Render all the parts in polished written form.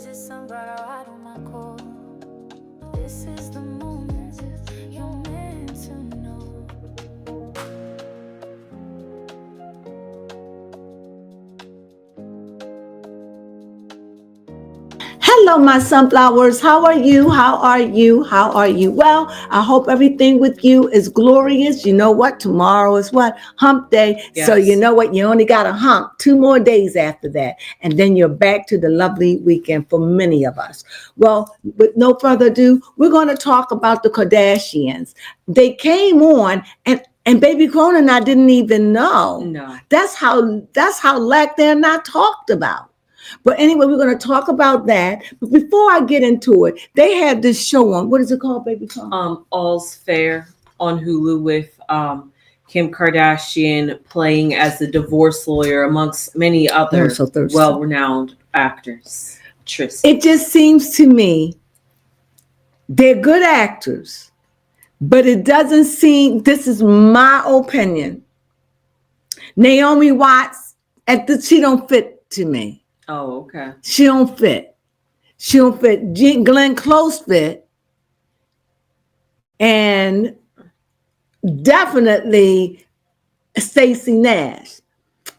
visit some brother out on my call. This is the moment you're meant to know. Hello, my sunflowers. How are you? How are you? How are you? Well, I hope everything with you is glorious. You know what? Tomorrow is what? Hump day. Yes. So you know what? You only got a hump 2 more days after that. And then you're back to the lovely weekend for many of us. Well, with no further ado, we're going to talk about the Kardashians. They came on and baby Crones and I didn't even know. No. That's how lack they're not talked about. But anyway, we're going to talk about that. But before I get into it, they had this show on. What is it called, baby? All's Fair on Hulu with Kim Kardashian playing as the divorce lawyer amongst many other well-renowned actors. It just seems to me they're good actors, but it doesn't seem, this is my opinion, Naomi Watts, she don't fit to me. Oh, okay. She don't fit. She don't fit. Glenn Close fit. And definitely Stacey Nash.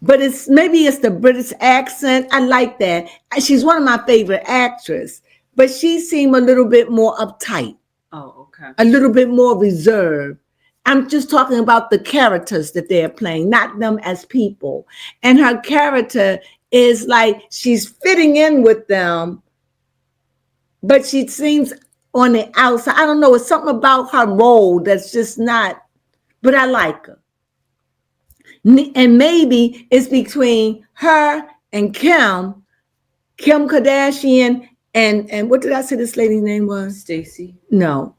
But maybe it's the British accent. I like that. She's one of my favorite actresses. But she seemed a little bit more uptight. Oh, okay. A little bit more reserved. I'm just talking about the characters that they're playing, not them as people. And her character is like she's fitting in with them, but she seems on the outside. I don't know. It's something about her role that's just not, but I like her. And maybe it's between her and Kim Kardashian, and what did I say this lady's name was? Stacey? No.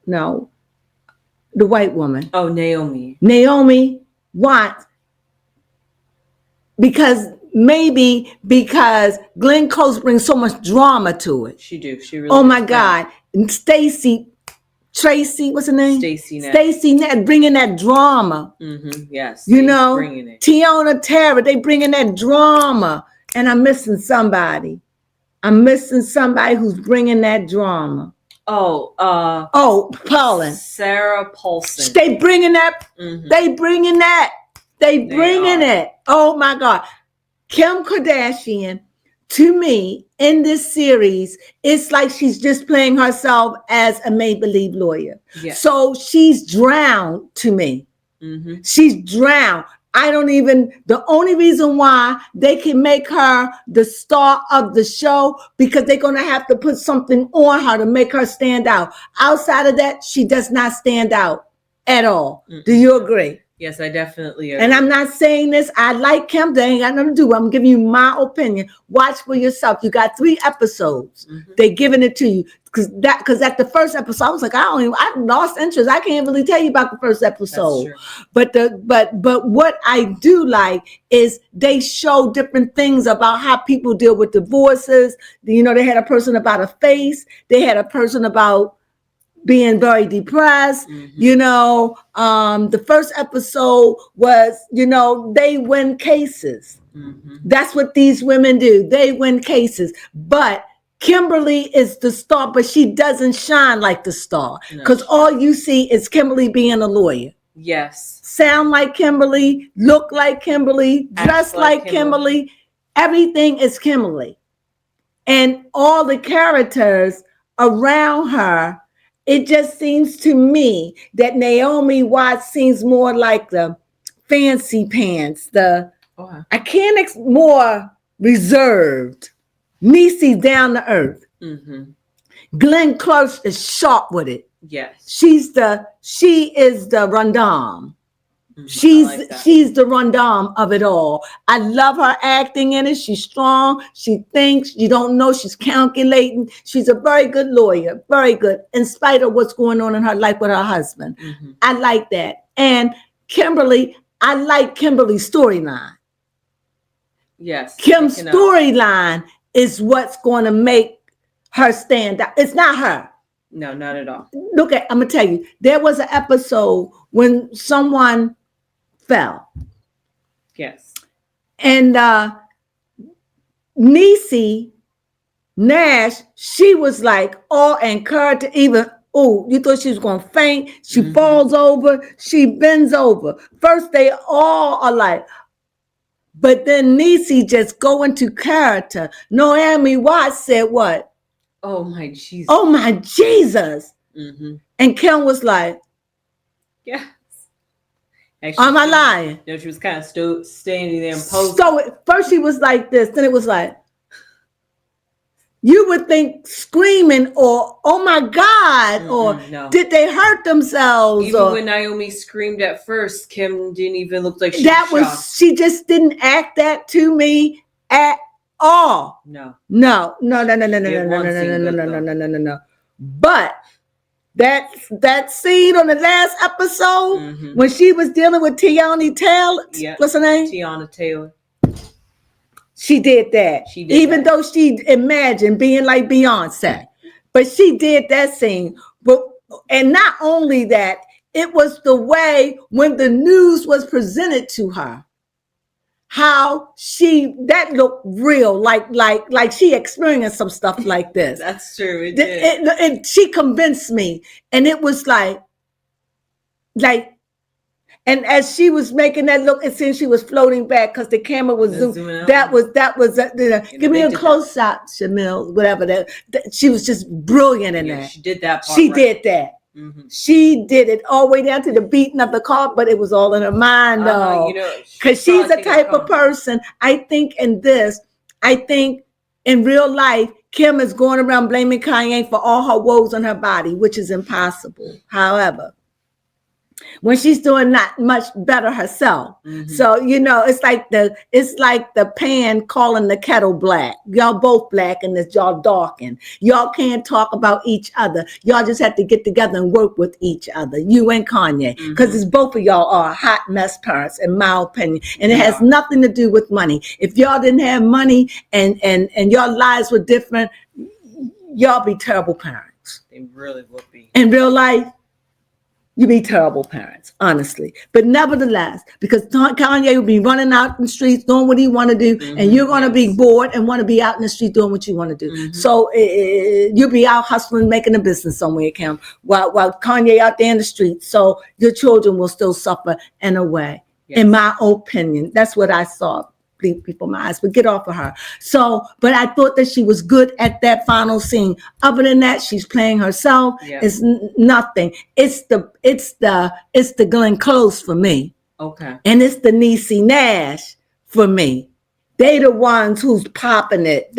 The white woman. Oh, Naomi. Naomi Watts. Because Glenn Close brings so much drama to it. She really. Oh my God. And Tracy, what's her name? Stacey Nash bringing that drama. Mm-hmm. Yes. You know, bringing it. Tiana Tara, they bringing that drama. And I'm missing somebody. Who's bringing that drama. Paulin. Sarah Paulson. They bringing that. Mm-hmm. They bringing it. Oh my God. Kim Kardashian, to me, in this series, it's like she's just playing herself as a make-believe lawyer. Yes. So she's drowned to me. Mm-hmm. She's drowned. The only reason why they can make her the star of the show, because they're going to have to put something on her to make her stand out. Outside of that, she does not stand out at all. Mm-hmm. Do you agree? Yes, I definitely agree. And I'm not saying this. I like Kim. They ain't got nothing to do. I'm giving you my opinion. Watch for yourself. You got 3 episodes. Mm-hmm. They giving it to you. Because at the first episode, I was like, I lost interest. I can't really tell you about the first episode. But what I do like is they show different things about how people deal with divorces. You know, they had a person about a face. They had a person about being very depressed. Mm-hmm. You know, the first episode was, they win cases. Mm-hmm. That's what these women do. They win cases. But Kimberly is the star, but she doesn't shine like the star, because all you see is Kimberly being a lawyer. Yes. Sound like Kimberly, look like Kimberly, dress like Kimberly. Everything is Kimberly. And all the characters around her, it just seems to me that Naomi Watts seems more like the fancy pants, more reserved. Niecy's down to earth. Mm-hmm. Glenn Close is sharp with it. Yes. She is the rundown. Mm-hmm. She's the rundown of it all. I love her acting in it. She's strong. She thinks. You don't know. She's calculating. She's a very good lawyer. Very good. In spite of what's going on in her life with her husband. Mm-hmm. I like that. And Kimberly, I like Kimberly's storyline. Yes. Kim's storyline is what's going to make her stand out. It's not her. No, not at all. I'm going to tell you, there was an episode when someone fell. Yes. And Niecy Nash, she was like all encouraged to even, oh, you thought she was going to faint. She falls over. She bends over. First, they all are like, but then Niecy just go into character. Naomi Watts said what? Oh my Jesus. Oh my Jesus. And Kim was like, yes. Actually, am I lying? No, she was kind of standing there and posing. So first she was like this, then it was like, you would think screaming or, oh my God, or no. Did they hurt themselves? Even when Naomi screamed at first, Kim didn't even look like she was she just didn't act that to me at all. No. But that scene on the last episode when she was dealing with Tiana Taylor, what's her name? Tiana Taylor. She did that. Even though she imagined being like Beyonce. But she did that scene. And not only that, it was the way when the news was presented to her, how that looked real, like she experienced some stuff like this. That's true. It did. She convinced me. And it was like, and as she was making that look, it seemed she was floating back because the camera was zooming out. That was give me a close up, Shamil, whatever that. She was just brilliant in that. She did that part. She did that. She did it all the way down to the beating of the car, but it was all in her mind, though. Because she's the type of person, I think in real life, Kim is going around blaming Kanye for all her woes on her body, which is impossible. However, when she's doing not much better herself. So, it's like the pan calling the kettle black. Y'all both black and it's y'all darkened. Y'all can't talk about each other. Y'all just have to get together and work with each other. You and Kanye. Because it's both of y'all are hot mess parents, in my opinion. And it has nothing to do with money. If y'all didn't have money and your lives were different, y'all be terrible parents. They really would be. In real life, you be terrible parents, honestly. But nevertheless, because Kanye will be running out in the streets doing what he want to do, and you're going to be bored and want to be out in the street doing what you want to do. So you'll be out hustling, making a business somewhere, Kim, while Kanye out there in the streets. So your children will still suffer in a way, in my opinion. That's what I saw before my eyes, but get off of her. So, but I thought that she was good at that final scene. Other than that, she's playing herself. It's nothing. It's the Glenn Close for me. Okay. And it's the Niecy Nash for me. They the ones who's popping it.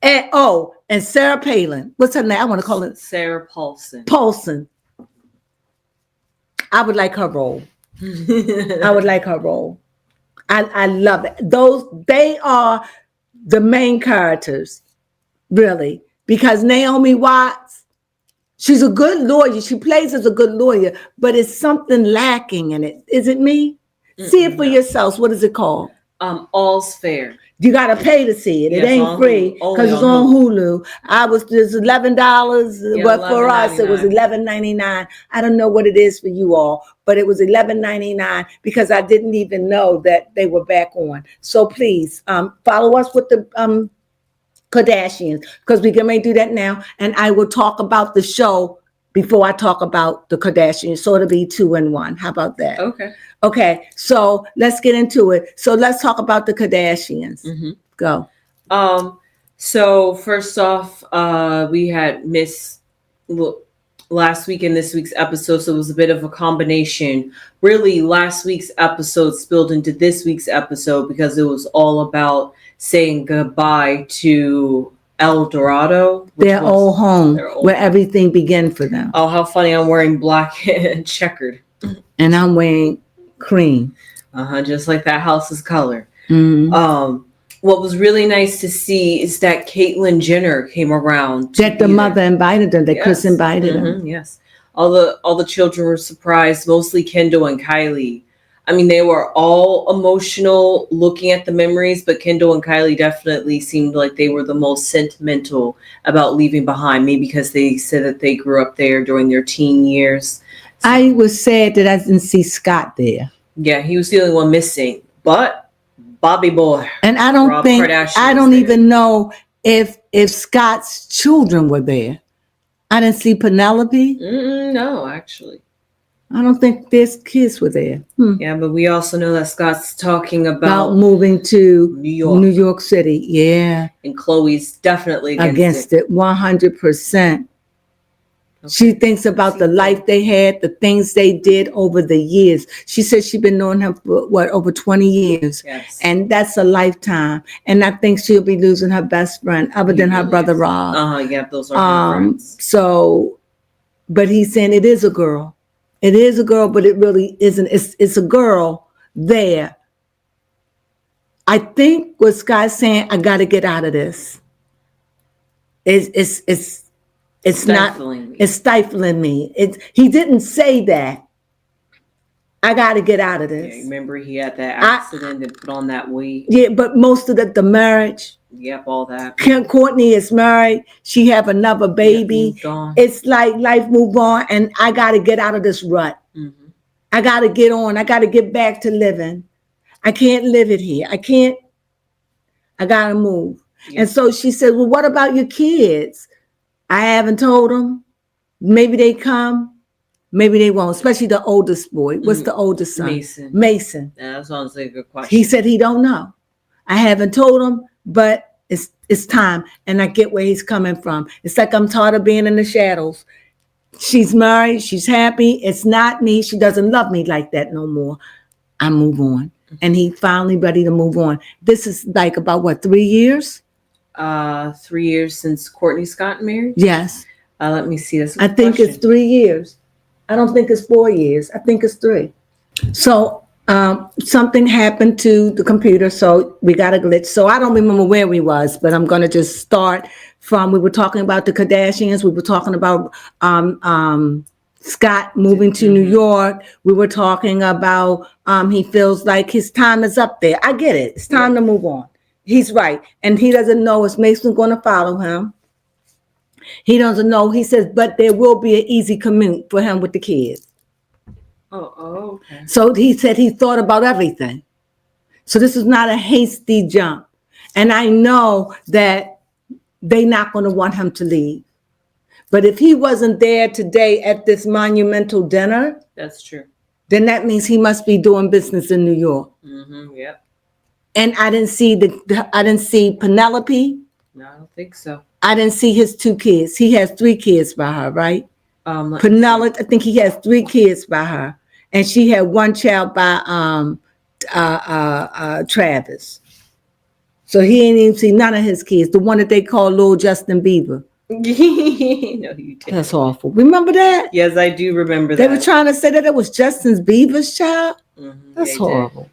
And Sarah Palin. What's her name? I want to call it Sarah Paulson. I would like her role. I love it. They are the main characters, really, because Naomi Watts, she's a good lawyer. She plays as a good lawyer, but it's something lacking in it. Is it me? See it for yourselves. What is it called? All's Fair. You gotta pay to see it. It ain't free because it's on Hulu. There's $11, but for us it was $11.99. I don't know what it is for you all, but it was $11.99 because I didn't even know that they were back on. So please follow us with the Kardashians because we can do that now, and I will talk about the show before I talk about the Kardashians. So it'll be 2 in 1. How about that? Okay, so let's get into it. So let's talk about the Kardashians. Go. So first off, we had last week and this week's episode, so it was a bit of a combination. Really, last week's episode spilled into this week's episode because it was all about saying goodbye to El Dorado. Their old home, where everything began for them. Oh, how funny. I'm wearing black and checkered. And I'm wearing cream. Just like that house's color. What was really nice to see is that Caitlyn Jenner came around. That the mother invited them. That Chris invited them. Yes. All the children were surprised, mostly Kendall and Kylie. I mean, they were all emotional looking at the memories, but Kendall and Kylie definitely seemed like they were the most sentimental about leaving behind, maybe because they said that they grew up there during their teen years. So, I was sad that I didn't see Scott there. Yeah, he was the only one missing, but Bobby boy. And I don't even know if if Scott's children were there. I didn't see Penelope. No, actually. I don't think there's kids were there. Yeah, but we also know that Scott's talking About about moving to New York. City. Yeah. And Chloe's definitely Against it. 100%. She thinks about the life they had, the things they did over the years. She said she's been knowing him for over 20 years. Yes. And that's a lifetime. And I think she'll be losing her best friend other than her brother Rob. Yeah, those are her friends. So, but he's saying it is a girl. It is a girl, but it really isn't. It's a girl there. I think what Scott's saying, I got to get out of this. It's Stifling not. It's stifling me. He didn't say that. I got to get out of this. Yeah, remember he had that accident and put on that weight. Yeah, but most of the marriage. Yep, all that. Courtney is married. She have another baby. It's like life move on, and I got to get out of this rut. Mm-hmm. I got to get on. I got to get back to living. I can't live it here. I can't. I got to move. Yeah. And so she said, well, what about your kids? I haven't told them. Maybe they come. Maybe they won't, especially the oldest boy. What's the oldest son? Mason. Yeah, that sounds like a good question. He said he don't know. I haven't told him, but it's time. And I get where he's coming from. It's like I'm tired of being in the shadows. She's married. She's happy. It's not me. She doesn't love me like that no more. I move on. And he finally ready to move on. This is like about what, 3 years? 3 years since Courtney Scott married? Yes. Let me see. That's I think it's 3 years. I don't think it's 4 years. I think it's 3. So something happened to the computer, so we got a glitch. So I don't remember where we was, but I'm going to just start from, we were talking about the Kardashians. We were talking about Scott moving to New York. We were talking about he feels like his time is up there. I get it. It's time to move on. He's right. And he doesn't know if Mason's going to follow him. He doesn't know. He says, but there will be an easy commute for him with the kids. Oh, okay. So he said he thought about everything. So this is not a hasty jump. And I know that they're not going to want him to leave. But if he wasn't there today at this monumental dinner, that's true. Then that means he must be doing business in New York. Mm-hmm, yep. And I didn't see Penelope. No, I don't think so. I didn't see his 2 kids. He has 3 kids by her, right? Penelope, I think he has 3 kids by her. And she had 1 child by Travis. So he ain't even see none of his kids. The one that they call Lil Justin Bieber. No, you didn't. That's awful. Remember that? Yes, I do remember that. They were trying to say that it was Justin Bieber's child. Mm-hmm, that's horrible.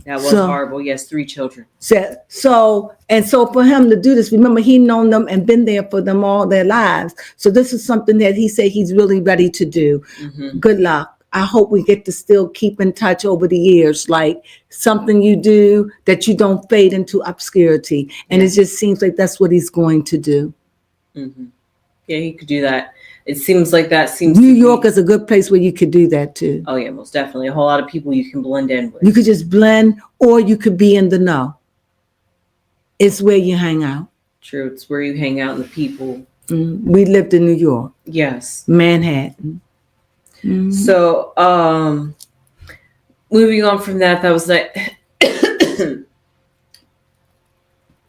That was horrible. Yes, 3 children. So for him to do this, remember he known them and been there for them all their lives. So this is something that he said he's really ready to do. Mm-hmm. Good luck. I hope we get to still keep in touch over the years, like something you do that you don't fade into obscurity. And it just seems like that's what he's going to do. Mm-hmm. Yeah, he could do that. It seems like that New York is a good place where you could do that too. Oh yeah, most definitely. A whole lot of people you can blend in with. You could just blend, or you could be in the know. It's where you hang out. True, it's where you hang out and the people. Mm-hmm. We lived in New York. Yes. Manhattan. Mm-hmm. So, moving on from that was like.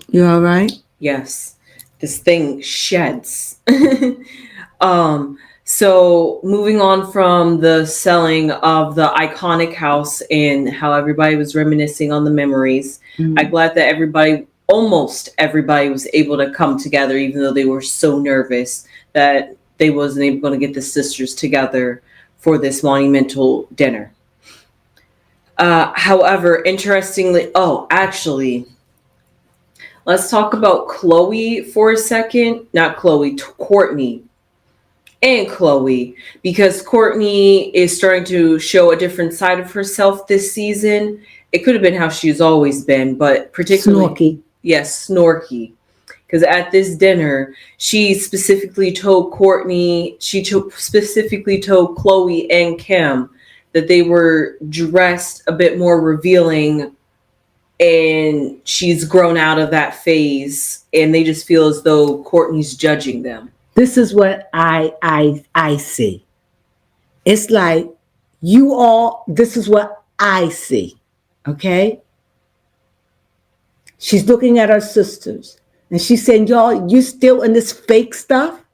You all right? Yes. This thing sheds. So moving on from the selling of the iconic house and how everybody was reminiscing on the memories, I'm glad that almost everybody was able to come together, even though they were so nervous that they wasn't able to get the sisters together for this monumental dinner. However, interestingly, let's talk about Chloe for a second. Not Chloe, Courtney and Chloe, because Courtney is starting to show a different side of herself this season. It could have been how she's always been, but particularly snorky. Yes, snorky. Because at this dinner, she specifically told Chloe and Kim that they were dressed a bit more revealing and she's grown out of that phase, and they just feel as though Courtney's judging them. This is what I see. It's like this is what I see. Okay? She's looking at her sisters and she's saying, y'all, you still in this fake stuff?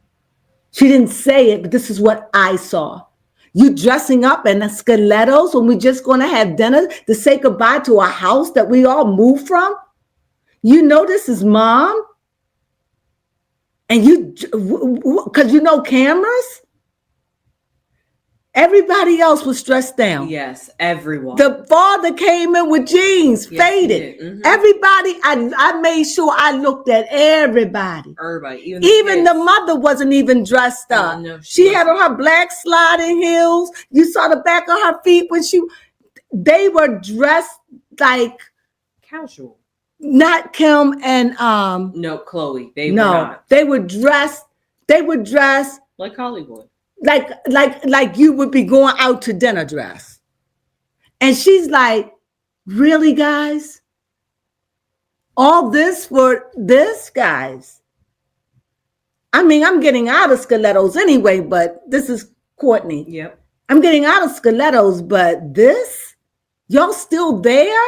She didn't say it, but this is what I saw. You dressing up in stilettos when we're just going to have dinner to say goodbye to a house that we all moved from? You know this is mom? And because you know cameras? Everybody else was dressed down. Yes, everyone. The father came in with jeans, faded. Mm-hmm. Everybody, I made sure I looked at everybody. Everybody, even the mother wasn't even dressed up. No, she had on her black sliding heels. You saw the back of her feet when they were dressed like casual. Not Kim and no, Chloe. They were not. They were dressed like Hollywood. Like you would be going out to dinner dress. And she's like, really, guys? All this for this, guys? I mean, I'm getting out of stilettos anyway, but this is Courtney. Yep. I'm getting out of stilettos, but this? Y'all still there?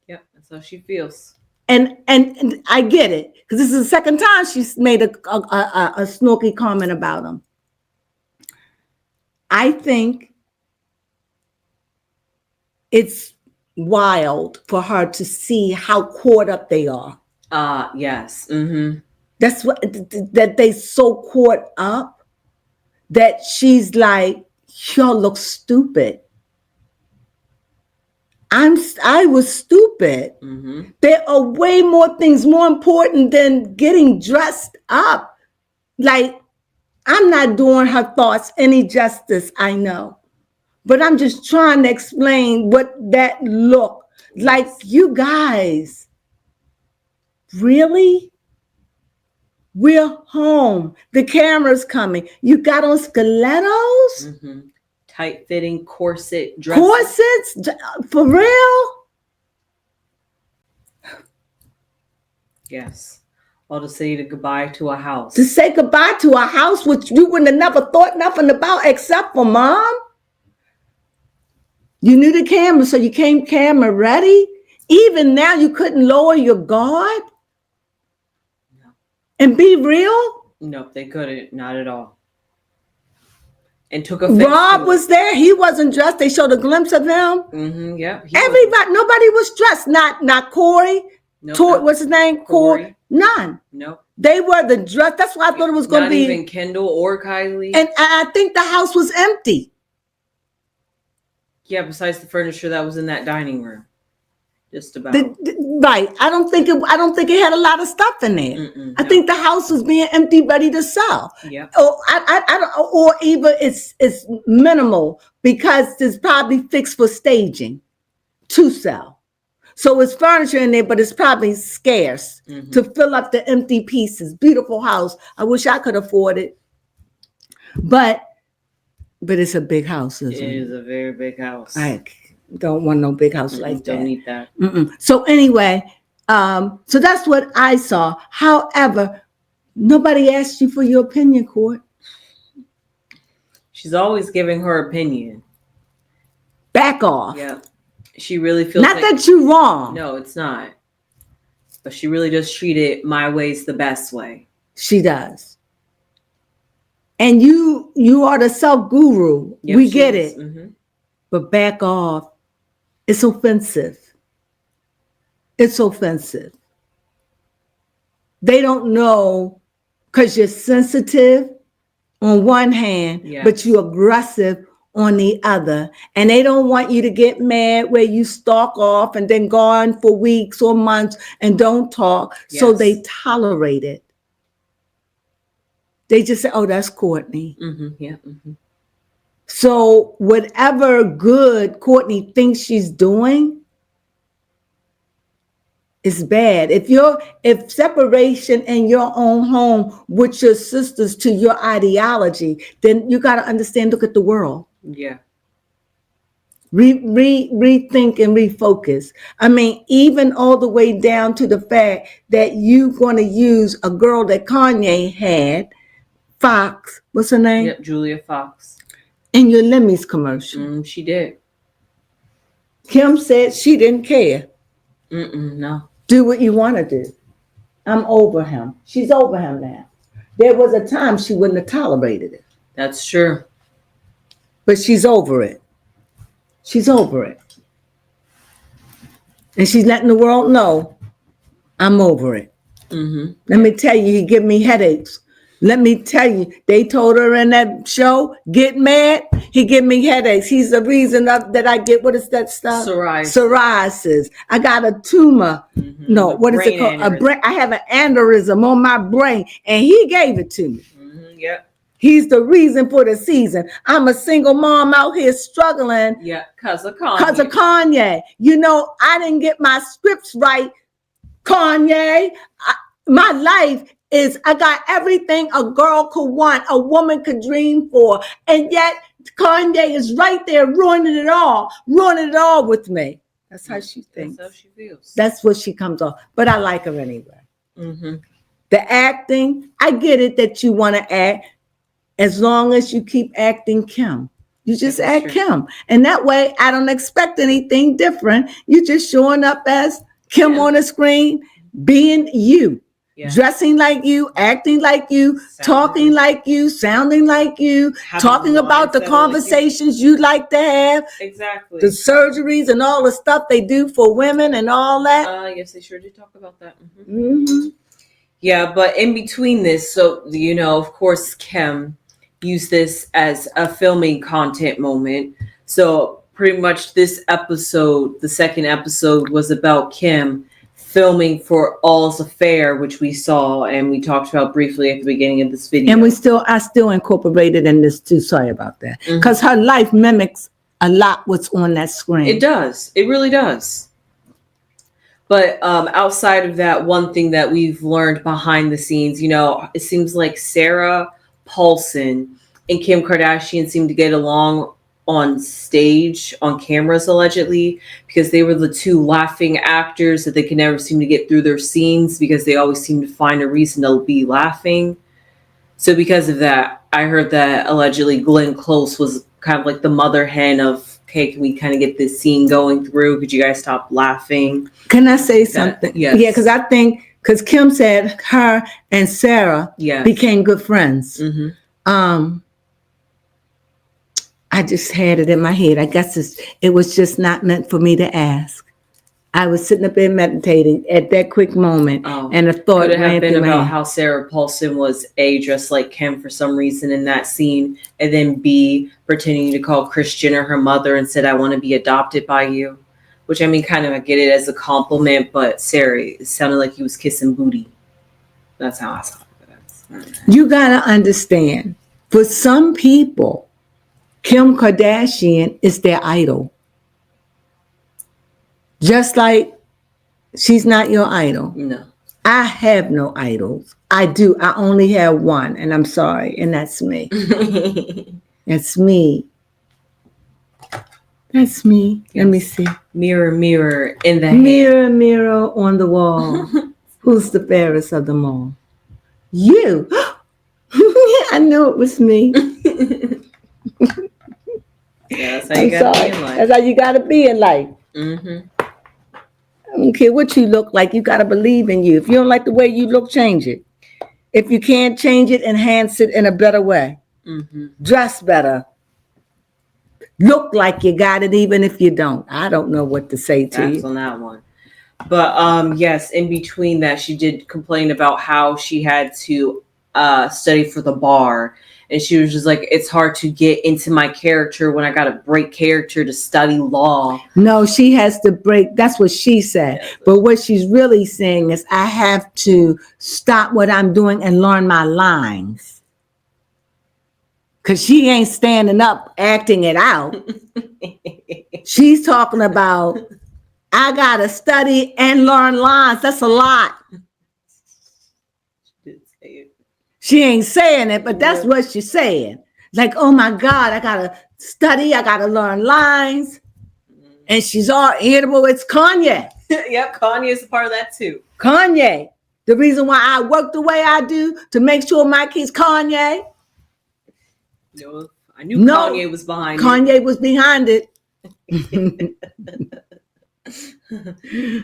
Yep, that's how she feels. And I get it, because this is the second time she's made a snorky comment about him. I think it's wild for her to see how caught up they are. Yes. Mm-hmm. That's what, that they so caught up that she's like, y'all look stupid. I was stupid. Mm-hmm. There are way more things more important than getting dressed up. Like, I'm not doing her thoughts any justice, I know. But I'm just trying to explain what that look like. You guys, really? We're home. The camera's coming. You got on stilettos? Mm-hmm. Tight-fitting corset dresses. Corsets? For real? Yes. All to say goodbye to a house. To say goodbye to a house which you wouldn't have never thought nothing about except for mom? You knew the camera, so you came camera ready? Even now you couldn't lower your guard? No. And be real? Nope, they couldn't. Not at all. And took offense. Rob was there. He wasn't dressed. They showed a glimpse of him. Mm-hmm, yeah. Everybody, nobody was dressed. Not Corey. Nope, what's his name? Corey. None. Nope. They were the dress. That's why I thought it was going to be. Not even Kendall or Kylie. And I think the house was empty. Yeah, besides the furniture that was in that dining room. Just about. Right. I don't think it had a lot of stuff in there. I think the house was being empty, ready to sell. Yeah. Or I don't, or even it's minimal because it's probably fixed for staging to sell. So it's furniture in there, but it's probably scarce to fill up the empty pieces. Beautiful house. I wish I could afford it. But it's a big house, isn't it? It is a very big house. I don't want no big house like that. Don't need that. So anyway, so that's what I saw. However, nobody asked you for your opinion, Court. She's always giving her opinion. Back off. Yeah. She really feels not that you're wrong. No, it's not. But she really does treat it my way's the best way. She does. And you are the self-guru. Yep, we get it. Mm-hmm. But back off. It's offensive. It's offensive. They don't know because you're sensitive on one hand, but you're aggressive on the other. And they don't want you to get mad where you stalk off and then go on for weeks or months and don't talk. Yes. So they tolerate it. They just say, oh, that's Courtney. Mm-hmm. Yeah. Mm-hmm. So whatever good Courtney thinks she's doing is bad. If separation in your own home with your sisters to your ideology, then you got to understand, look at the world. Yeah. Rethink and refocus. I mean, even all the way down to the fact that you're going to use a girl that Kanye had, Fox, what's her name? Yep, Julia Fox. In your Lemmy's commercial. She did. Kim said she didn't care. No. Do what you want to do. I'm over him. She's over him now. There was a time she wouldn't have tolerated it. That's true. But she's over it. She's over it. And she's letting the world know, I'm over it. Let me tell you, he give me headaches. Let me tell you, they told her in that show, get mad, he give me headaches. He's the reason that I get, what is that stuff? Psoriasis. I got a tumor. No, what is it called? I have an aneurysm on my brain, and he gave it to me. Yep. He's the reason for the season. I'm a single mom out here struggling. Yeah, because of Kanye. Because of Kanye. You know, I didn't get my scripts right, Kanye. My life is, I got everything a girl could want, a woman could dream for. And yet Kanye is right there ruining it all with me. That's how she thinks. That's how she feels. That's what she comes off. But I like her anyway. The acting, I get it that you want to act. As long as you keep acting Kim, you just act Kim. And that way, I don't expect anything different. You're just showing up as Kim on the screen, being you, dressing like you, acting like you, talking like you, sounding like you, talking about the conversations you like to have. Exactly. The surgeries and all the stuff they do for women and all that. Yes, they sure did talk about that. Yeah, but in between this, so, you know, of course, Kim use this as a filming content moment. So pretty much this episode, the second episode, was about Kim filming for All's Affair, which we saw and we talked about briefly at the beginning of this video. And I still incorporated in this too. Sorry about that. Because her life mimics a lot what's on that screen. It does. It really does. But outside of that, one thing that we've learned behind the scenes, you know, it seems like Sarah Paulson and Kim Kardashian seem to get along on stage, on cameras, allegedly, because they were the two laughing actors that they could never seem to get through their scenes because they always seem to find a reason to be laughing. So because of that, I heard that allegedly Glenn Close was kind of like the mother hen of, okay, can we kind of get this scene going through? Could you guys stop laughing? Can I say something? Yes. Yeah, because I think, because Kim said her and Sarah became good friends. I just had it in my head. I guess it was just not meant for me to ask. I was sitting up there meditating at that quick moment, and a thought could it have ran been through my about head. how Sarah Paulson was A, dressed like Kim for some reason in that scene, and then B, pretending to call Kris Jenner her mother and said, I want to be adopted by you. Which, I mean, kind of I get it as a compliment, but Sarah, it sounded like he was kissing booty. That's how I saw it. You got to understand, for some people, Kim Kardashian is their idol. Just like she's not your idol. No. I have no idols. I do. I only have one, and I'm sorry, and that's me. That's me. That's me. Yes. Let me see. Mirror, mirror in the Mirror, hand. Mirror on the wall. Who's the fairest of them all? You. I knew it was me. Yeah, that's how you gotta be in life. That's how you gotta be in life. I don't care what you look like. You gotta believe in you. If you don't like the way you look, change it. If you can't change it, enhance it in a better way. Dress better. Look like you got it, even if you don't. I don't know what to say to you. On that one. But yes, in between that, she did complain about how she had to study for the bar. And she was just like, it's hard to get into my character when I got to break character to study law. No, she has to break. That's what she said. Yeah, but what she's really saying is I have to stop what I'm doing and learn my lines. Because she ain't standing up acting it out. She's talking about, I got to study and learn lines. That's a lot. She ain't saying it, but that's what she's saying. Like, oh my God, I got to study. I got to learn lines. And she's all irritable. It's Kanye. Yep, Kanye is a part of that too. Kanye. The reason why I work the way I do to make sure my kids, Kanye. No, I knew Kanye was behind Kanye was behind it.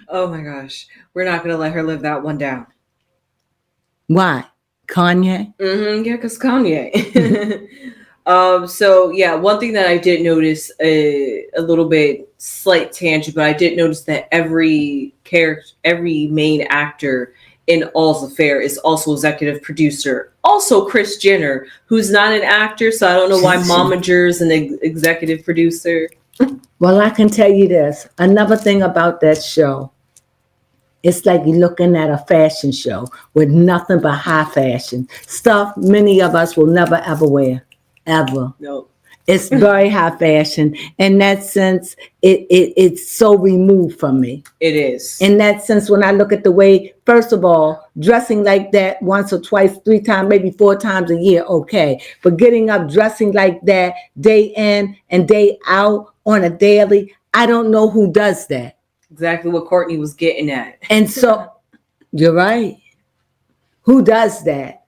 Oh my gosh. We're not going to let her live that one down. Why? Kanye? Yeah, because Kanye. So yeah, one thing that I did notice, a little bit slight tangent, but I did notice that every main actor in All's Affair is also executive producer. Also Kris Jenner, who's not an actor, so I don't know why Momager's an executive producer. Well, I can tell you this. Another thing about that show, it's like you're looking at a fashion show with nothing but high fashion stuff many of us will never ever wear, ever. No. It's very high fashion. In that sense, it's so removed from me. It is. In that sense, when I look at the way, first of all, dressing like that once or twice, 3 times, maybe 4 times a year, okay. But getting up, dressing like that day in and day out on a daily, I don't know who does that. Exactly what Courtney was getting at. And so, you're right. Who does that?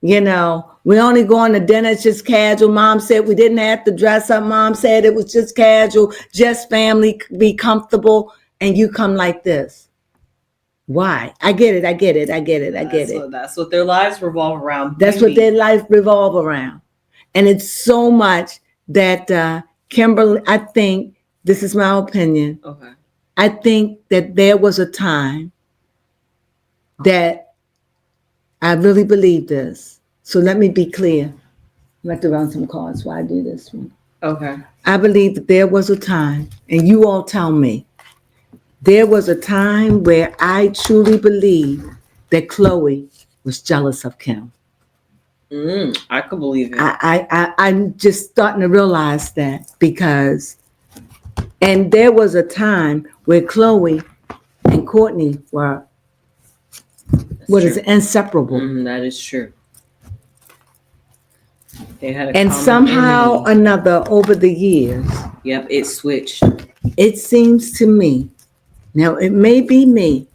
You know, we only go on to dinner, it's just casual. Mom said we didn't have to dress up. Mom said it was just casual, just family, be comfortable. And you come like this. Why? I get it. That's what their lives revolve around. That's what their life revolve around. And it's so much that Kimberly, I think, this is my opinion. Okay. I think that there was a time that I really believe this. So let me be clear. I'm going to run some cards while I do this one. Okay. I believe that there was a time, and you all tell me, there was a time where I truly believe that Chloe was jealous of Kim. I could believe it. I'm just starting to realize that because, and there was a time where Chloe and Courtney were, inseparable. That is true. They had and somehow or another over the years. Yep, it switched. It seems to me, now it may be me.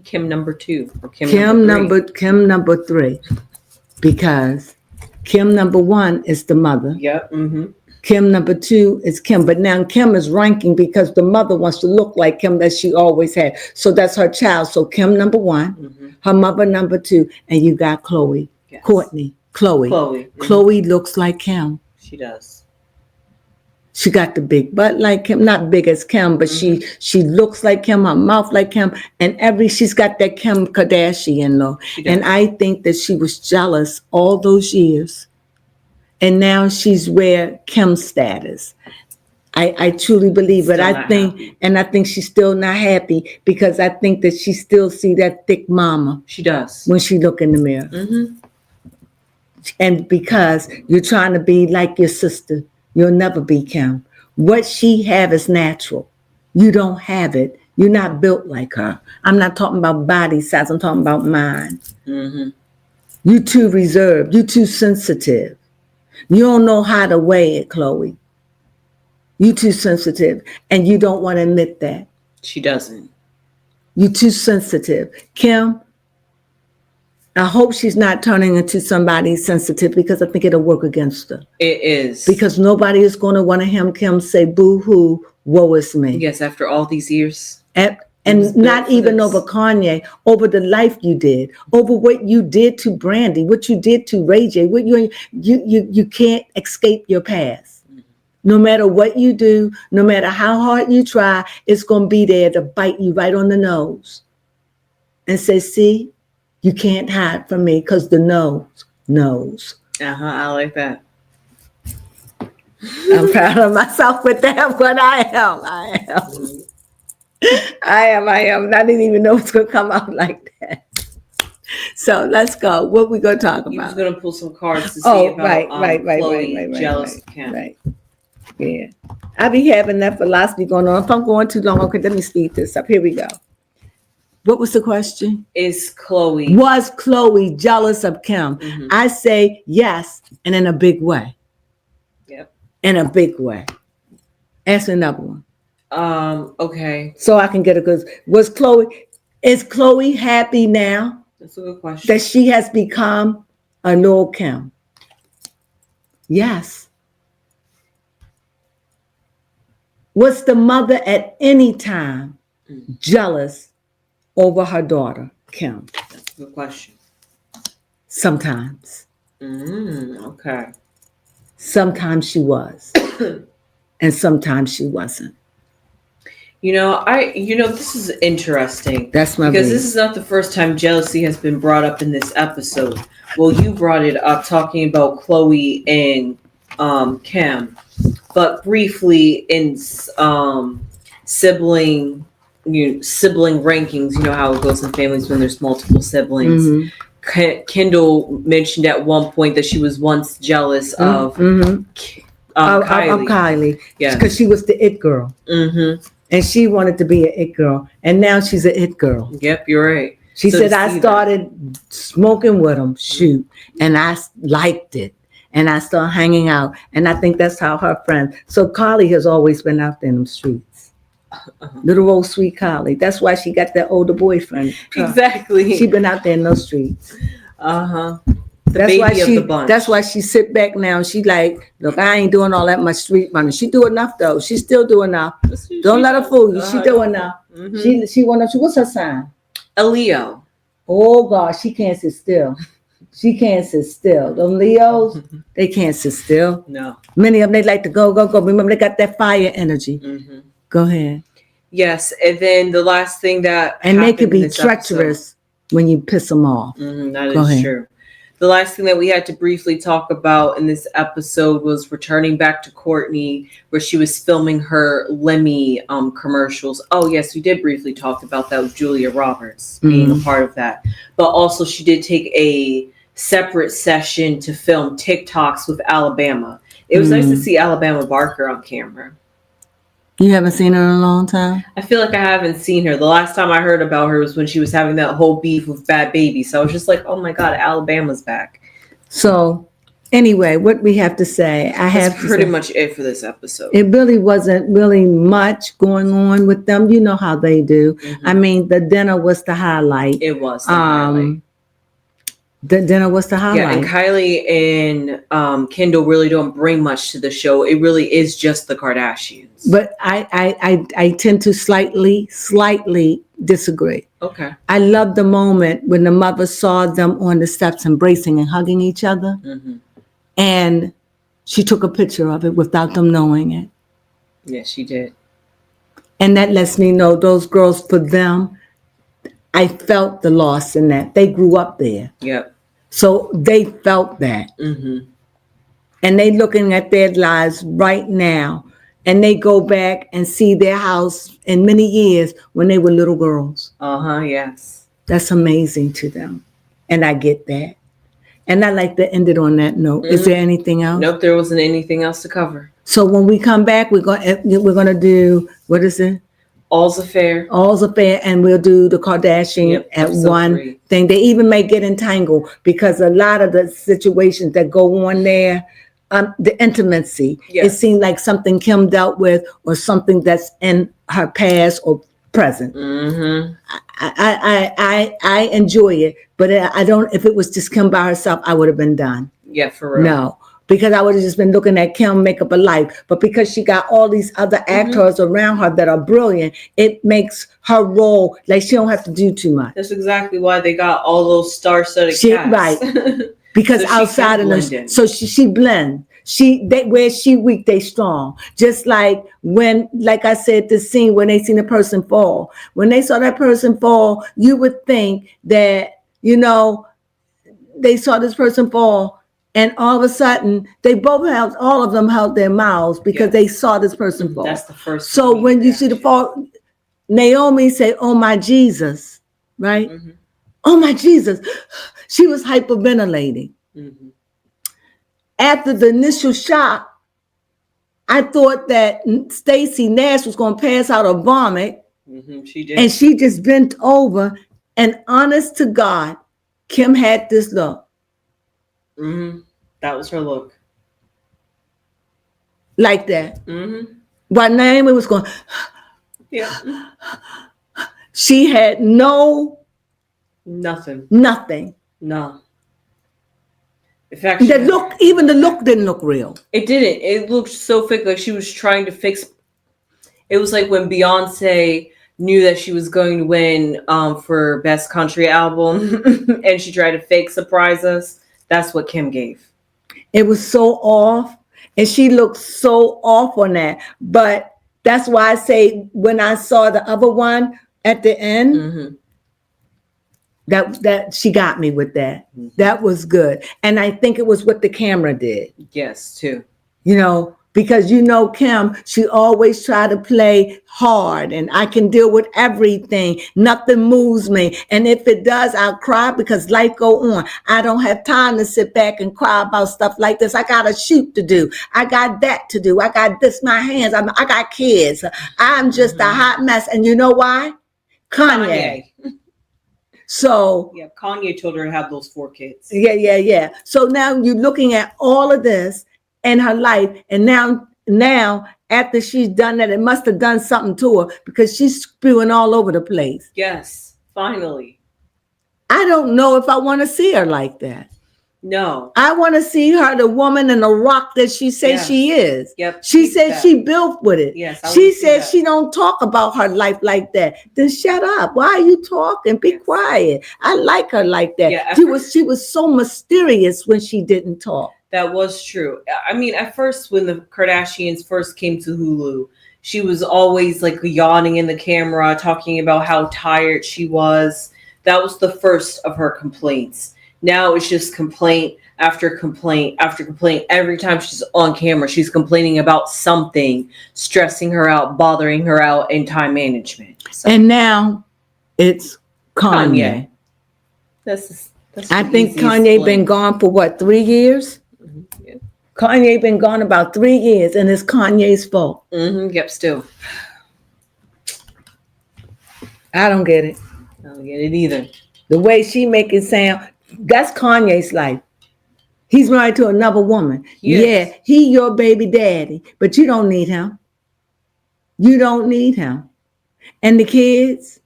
Kim number 2 or Kim number 3, because Kim number 1 is the mother. Yep. Kim number 2 is Kim, but now Kim is ranking because the mother wants to look like Kim that she always had. So that's her child. So Kim number 1, her mother number 2, and you got Chloe, yes. Courtney, Chloe. Chloe looks like Kim. She does. She got the big butt like Kim, not big as Kim, but she looks like Kim, her mouth like Kim, and she's got that Kim Kardashian look. And I think that she was jealous all those years. And now she's where Kim's status. I truly believe it. I think she's still not happy because I think that she still see that thick mama. She does. When she look in the mirror. And because you're trying to be like your sister, you'll never be Kim. What she have is natural. You don't have it. You're not built like her. I'm not talking about body size. I'm talking about mind. You too reserved. You too sensitive. You don't know how to weigh it, Chloe. You too sensitive. And you don't want to admit that. She doesn't. You too sensitive. Kim, I hope she's not turning into somebody sensitive because I think it'll work against her. It is. Because nobody is going to want to hear Kim say, boo-hoo, woe is me. Yes, after all these years. And not even over Kanye, over the life you did, over what you did to Brandy, what you did to Ray J. What you can't escape your past. No matter what you do, no matter how hard you try, it's going to be there to bite you right on the nose and say, see, you can't hide from me because the nose knows. I like that. I'm proud of myself with that, but I am. I didn't even know it's going to come out like that. So let's go. What we going to talk about? You was going to pull some cards to see about Chloe jealous of Kim. Right. Yeah. I be having that philosophy going on. If I'm going too long, okay, let me speed this up. Here we go. What was the question? Was Chloe jealous of Kim? I say yes, and in a big way. Yep. In a big way. Ask me another one. Okay. So I can get a good. Is Chloe happy now That's a good question. that she has become a Lil Kim? Yes. Was the mother at any time jealous over her daughter, Kim? That's a good question. Sometimes. Okay. Sometimes she was. And sometimes she wasn't. This is interesting. That's my because read. this is not the first time jealousy has been brought up in this episode. Well, you brought it up talking about Chloe and Kim, but briefly in sibling rankings. You know how it goes in families when there's multiple siblings. Mm-hmm. Kendall mentioned at one point that she was once jealous of Kylie. Of Kylie. Yeah, because she was the it girl. Mm-hmm. And she wanted to be an it girl. And now she's an it girl. Yep, you're right. She said, I started smoking with them, and I liked it. And I started hanging out. And I think that's how her friends. So Kylie has always been out there in the streets. Little old sweet Kylie. That's why she got that older boyfriend. Exactly. She been out there in those streets. That's why she sit back now. She like, look, I ain't doing all that much street running. She do enough though. She still do enough. Don't let her fool you. She do enough. Mm-hmm. She what's her sign? A Leo. Oh God, she can't sit still. She can't sit still. Them Leos, they can't sit still. No. Many of them, they like to go. Remember, they got that fire energy. Mm-hmm. Go ahead. Yes, and then the last thing that and they could be treacherous when you piss them off. That is true. The last thing that we had to briefly talk about in this episode was returning back to Courtney, where she was filming her Lemmy commercials. Oh, yes, we did briefly talk about that with Julia Roberts being a part of that. But also she did take a separate session to film TikToks with Alabama. It was nice to see Alabama Barker on camera. You haven't seen her in a long time? I feel like I haven't seen her. The last time I heard about her was when she was having that whole beef with Bad Baby. So I was just like, oh my God, Alabama's back. So anyway, what we have to say, That's pretty much it for this episode. It really wasn't really much going on with them. You know how they do. I mean, the dinner was the highlight. It was the highlight. The dinner was the highlight. Yeah, and Kylie and Kendall really don't bring much to the show. It really is just the Kardashians. But I tend to slightly disagree. Okay. I love the moment when the mother saw them on the steps embracing and hugging each other. And she took a picture of it without them knowing it. Yes, she did. And that lets me know those girls, for them, I felt the loss in that. They grew up there. Yep. So they felt that. And they looking at their lives right now. And they go back and see their house in many years when they were little girls. Yes. That's amazing to them. And I get that. And I like to end it on that note. Is there anything else? Nope, there wasn't anything else to cover. So when we come back, we're gonna do, what is it? All's Affair. All's Affair, and we'll do the Kardashian at one thing. They even may get entangled because a lot of the situations that go on there, the intimacy, it seemed like something Kim dealt with or something that's in her past or present. I enjoy it, but I don't. If it was just Kim by herself, I would have been done. Yeah, for real. No. Because I would have just been looking at Kim make up a life. But because she got all these other actors around her that are brilliant, it makes her role like she don't have to do too much. That's exactly why they got all those star-studded casts. Right. Because so outside of the, so she blends. Where she weak, they strong. Just like when, like I said, the scene when they seen a person fall. When they saw that person fall, you would think that, they saw this person fall. And all of a sudden, all of them held their mouths because they saw this person fall. That's the first. So when you see the fall, Naomi said, "Oh my Jesus," right? Oh my Jesus. She was hyperventilating. After the initial shock, I thought that Stacey Nash was going to pass out or vomit. She did. And she just bent over. And honest to God, Kim had this look. That was her look. Like that. While Naomi was going, Yeah. She had nothing. No. In fact, Even the look didn't look real. it didn't. It looked so fake, like she was trying to fix. It was like when Beyonce knew that she was going to win for Best Country Album, and she tried to fake surprise us. That's what Kim gave. It was so off, and she looked so off on that. But that's why I say when I saw the other one at the end, Mm-hmm. that she got me with that. Mm-hmm. That was good, and I think it was what the camera did. Yes, too. Because Kim, she always try to play hard, and I can deal with everything. Nothing moves me, and if it does, I'll cry because life go on. I don't have time to sit back and cry about stuff like this. I got a shoot to do. I got that to do. I got this. My hands. I got kids. I'm just a hot mess, and you know why? Kanye. So yeah, Kanye told her to have those 4 kids. Yeah. So now you're looking at all of this in her life, and now after she's done that, it must have done something to her because she's spewing all over the place. Yes, finally. I don't know if I want to see her like that. No. I want to see her the woman and the rock that she says she is. Yep. She said she built with it. Yes. She said she don't talk about her life like that. Then shut up. Why are you talking? Be quiet. I like her like that. Yeah, she was so mysterious when she didn't talk. That was true. I mean, at first, when the Kardashians first came to Hulu, she was always like yawning in the camera, talking about how tired she was. That was the first of her complaints. Now it's just complaint after complaint after complaint. Every time she's on camera, she's complaining about something, stressing her out, bothering her out, and time management. So. And now it's Kanye. I think Kanye been gone for what, 3 years? Mm-hmm. Yeah. Kanye been gone about 3 years, and it's Kanye's fault. Mm-hmm. Yep, still. I don't get it. I don't get it either. The way she make it sound, that's Kanye's life. He's married to another woman. Yes. Yeah, he your baby daddy, but you don't need him. You don't need him. And the kids,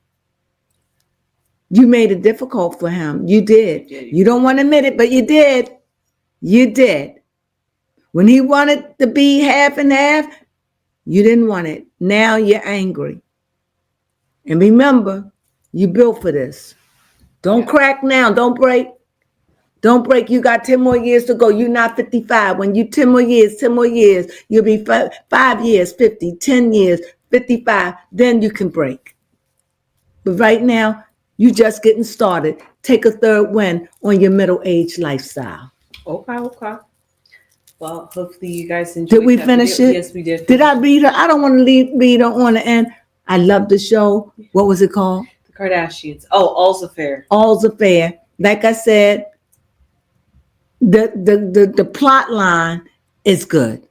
you made it difficult for him. You did. You don't want to admit it, but you did. You did. When he wanted to be half and half, you didn't want it. Now you're angry. And remember, you built for this. Don't crack now. Don't break. Don't break. You got 10 more years to go. You're not 55. When you 10 more years, you'll be 5 years, 50, 10 years, 55. Then you can break. But right now, you just getting started. Take a third win on your middle-aged lifestyle. Okay. Well, hopefully you guys enjoyed. Did we finish it? Yes, we did. Did I read her? I don't want to read her on the end. I love the show. What was it called? The Kardashians. Oh, All's Affair. All's Affair. Like I said, the plot line is good.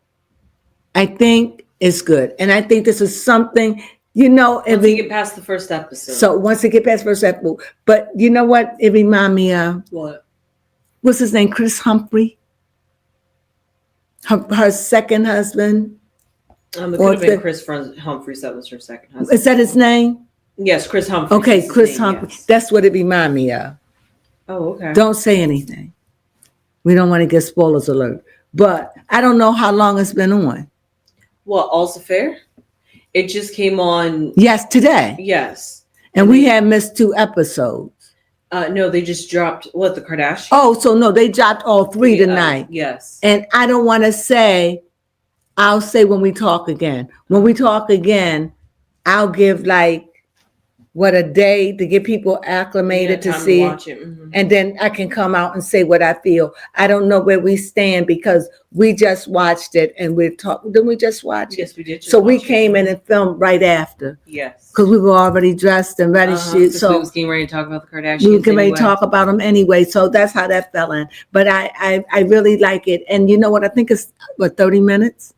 I think it's good. And I think this is something, once you get past the first episode. So once you get past the first episode. But you know what? It reminded me of. What? What's his name? Chris Humphrey. Her second husband. It could have been Chris Humphries. That was her second husband. Is that his name? Yes, Chris Humphries. Okay, Chris Humphrey. Yes. That's what it reminded me of. Oh, okay. Don't say anything. We don't want to get spoilers alert. But I don't know how long it's been on. What, All's Affair? It just came on. Yes, today. Yes. And we had missed 2 episodes. No, they just dropped, the Kardashians? Oh, so no, they dropped all 3 tonight. Yes. And I don't want to say, I'll say when we talk again. When we talk again, I'll give a day to get people acclimated to see it. Mm-hmm. And then I can come out and say what I feel. I don't know where we stand because we just watched it and we're talking. Didn't we just watch it? Yes, we did. So we came in and filmed right after. Yes. Because we were already dressed and ready to shoot. So we was getting ready to talk about the Kardashians. We were getting ready to talk about them anyway. So that's how that fell in. But I really like it. And you know what? I think it's 30 minutes?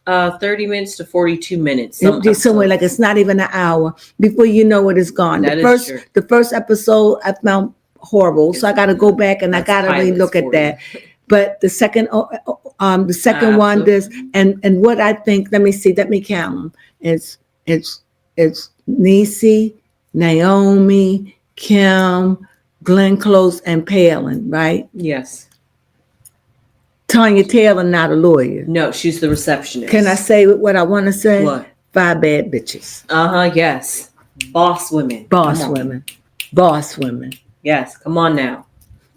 30 minutes to 42 minutes. Somewhere like it's not even an hour. Before you know it is gone. The first episode I found horrible, so I got to go back and I got to really look at that. But the second one, this and what I think. Let me see. Let me count them. It's it's Niecy, Naomi, Kim, Glenn Close, and Palin, right? Yes. Tanya Taylor not a lawyer. No, she's the receptionist. Can I say what I want to say? What? 5 bad bitches. Yes. Boss women. Boss Come on. women. Boss women. Yes, come on now.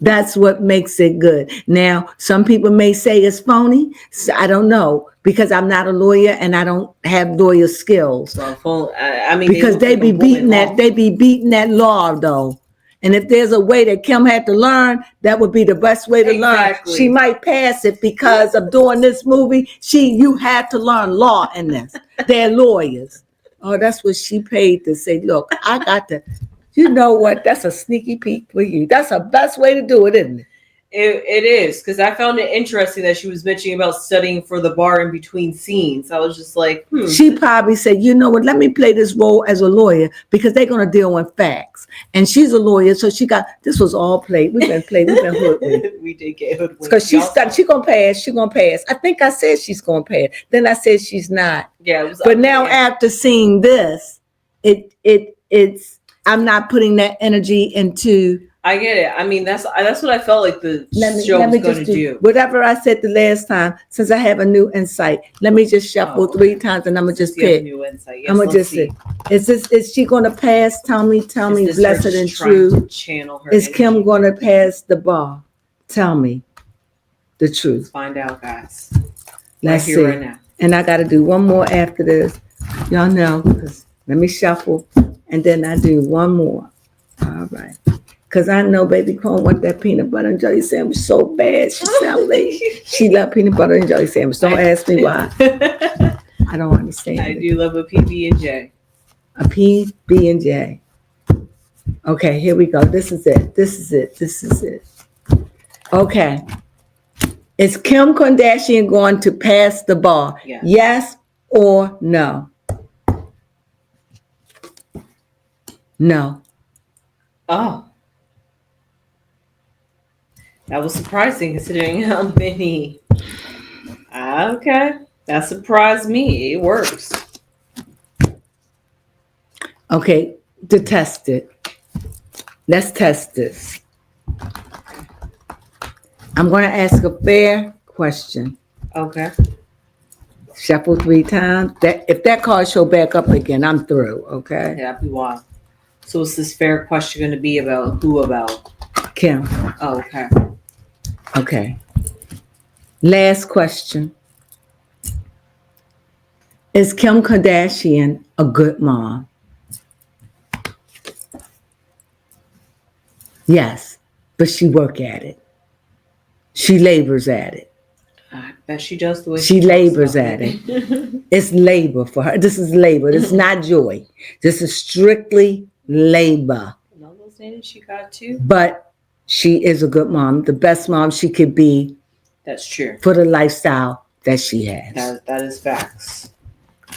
That's what makes it good. Now, some people may say it's phony. So I don't know because I'm not a lawyer and I don't have lawyer skills. Well, I mean, Because they be beating that law though. And if there's a way that Kim had to learn, that would be the best way to learn. She might pass it because of doing this movie. You had to learn law in this. They're lawyers. Oh, that's what she paid to say, look, I got to, you know what? That's a sneaky peek for you. That's the best way to do it, isn't it? It is, because I found it interesting that she was mentioning about studying for the bar in between scenes. I was just like, She probably said, you know what, let me play this role as a lawyer because they're going to deal with facts. And she's a lawyer, so this was all played. We've been hoodwinked. We did get hoodwinked. Because she going to pass. I think I said she's going to pass. Then I said she's not. Yeah, it was. But now after seeing this, it's I'm not putting that energy into. I get it. I mean, that's what I felt like the show was going to do. Whatever I said the last time, since I have a new insight, let me just shuffle 3 times and I'm going to just pick. New insight. Yes, I'm going to just say, is she going to pass? Tell me, blessed and true. Channel her is energy. Kim going to pass the bar? Tell me the truth. Let's find out, guys. Let's see. Right now. And I got to do one more after this. Y'all know, because let me shuffle and then I do one more. All right. Because I know baby Crone want that peanut butter and jelly sandwich so bad. She sound like she love peanut butter and jelly sandwich. Don't ask me why. I don't understand. I do love a PB&J. A PB&J. Okay, here we go. This is it. Okay. Is Kim Kardashian going to pass the bar? Yeah. Yes or no? No. Oh. That was surprising considering how many. Okay. That surprised me. It works. Okay, to test it. Let's test this. I'm going to ask a fair question. Okay. Shuffle 3 times. If that card show back up again, I'm through, okay? Yeah, that'd be wild. So is this fair question going to be about who about? Kim. Oh, okay. Okay. Last question. Is Kim Kardashian a good mom? Yes, but she work at it. She labors at it. I bet she does the way She labors at it. It's labor for her. This is labor. This is not joy. This is strictly labor. And all those names she got too. But she is a good mom, the best mom she could be. That's true. For the lifestyle that she has. That is facts.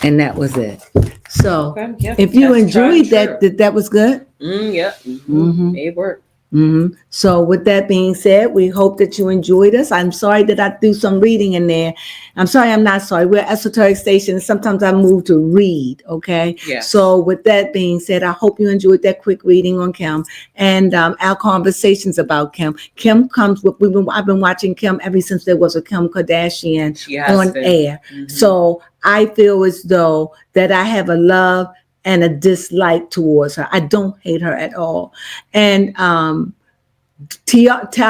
And that was it. So Okay, yep, if you that's enjoyed tried and that was good. Yep. Mm-hmm. It worked. Mm-hmm. So with that being said, we hope that you enjoyed us. I'm sorry that I threw some reading in there. I'm sorry, I'm not sorry. We're Esoteric Station. Sometimes I move to read, okay? Yeah. So with that being said, I hope you enjoyed that quick reading on Kim and our conversations about Kim. Kim comes with, I've been watching Kim ever since there was a Kim Kardashian on air. Mm-hmm. So I feel as though that I have a love and a dislike towards her. I don't hate her at all. And Tiana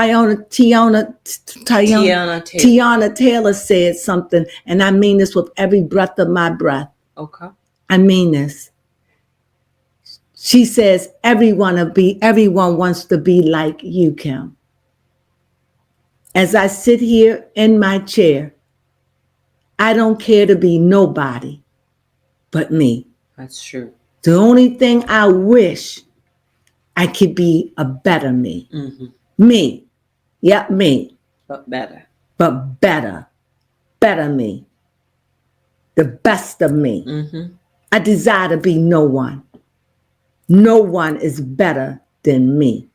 Taylor said something, and I mean this with every breath of my breath. Okay. I mean this. She says everyone wants to be like you, Kim. As I sit here in my chair, I don't care to be nobody but me. That's true. The only thing I wish I could be a better me. Mm-hmm. Me. Yep, me. But better. But better. Better me. The best of me. Mm-hmm. I desire to be no one. No one is better than me.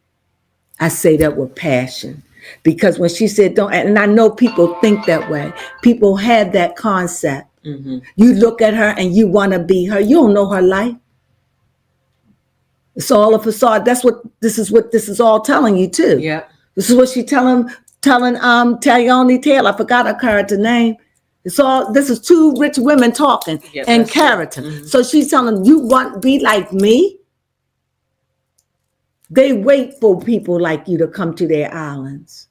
I say that with passion. Because when she said don't, and I know people think that way. People have that concept. Mm-hmm. You look at her and you want to be her. You don't know her life. It's all a facade. That's what this is all telling you too. Yeah. This is what she telling Tayoni Taylor. I forgot her character name. This is two rich women talking and character. Mm-hmm. So she's telling them, you want to be like me? They wait for people like you to come to their islands.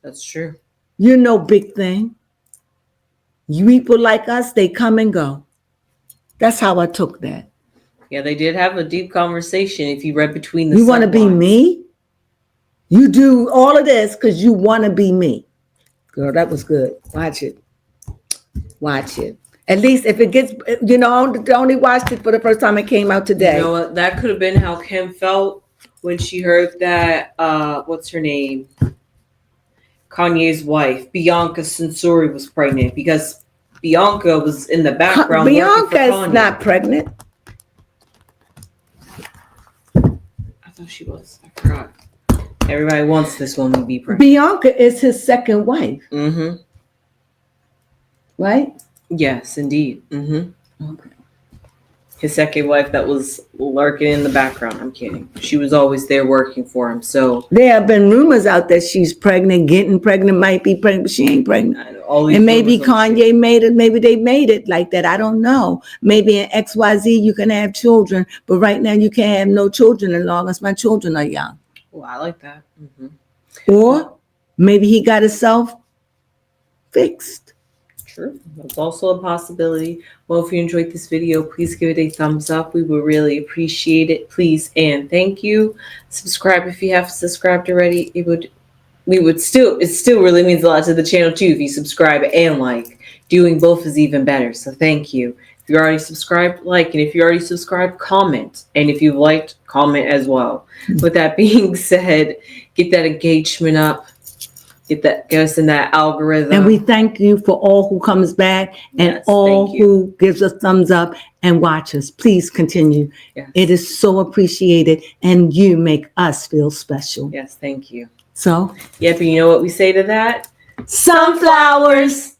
That's true. You're no big thing. You people like us, they come and go. That's how I took that. Yeah, they did have a deep conversation. If you read between the You want to be sublines. me? You do all of this because you want to be me. Girl, that was good. Watch it. Watch it. At least if it gets, I only watched it for the first time it came out today. You know what? That could have been how Kim felt when she heard that, what's her name? Kanye's wife, Bianca Censori, was pregnant, because Bianca was in the background. Bianca is not pregnant. I thought she was. I forgot. Everybody wants this woman to be pregnant. Bianca is his second wife. Mm-hmm. Right? Yes, indeed. Mm-hmm. Okay. His second wife that was lurking in the background. I'm kidding. She was always there working for him. So there have been rumors out that she's pregnant, getting pregnant, might be pregnant, but she ain't pregnant. And maybe Kanye made it. Maybe they made it like that. I don't know. Maybe in XYZ you can have children, but right now you can't have no children as long as my children are young. Well, I like that. Mm-hmm. Or maybe he got himself fixed. True. That's also a possibility. Well, if you enjoyed this video, please give it a thumbs up. We would really appreciate it. Please and thank you. Subscribe if you haven't subscribed already. It still really means a lot to the channel too if you subscribe and like. Doing both is even better. So thank you. If you're already subscribed, like, and if you already subscribed, comment. And if you liked, comment as well. With that being said, get that engagement up. Get us in that algorithm. And we thank you for all who comes back and all who gives us thumbs up and watch us. Please continue. Yes. It is so appreciated, and you make us feel special. Yes, thank you. So, Yep, and you know what we say to that? sunflowers.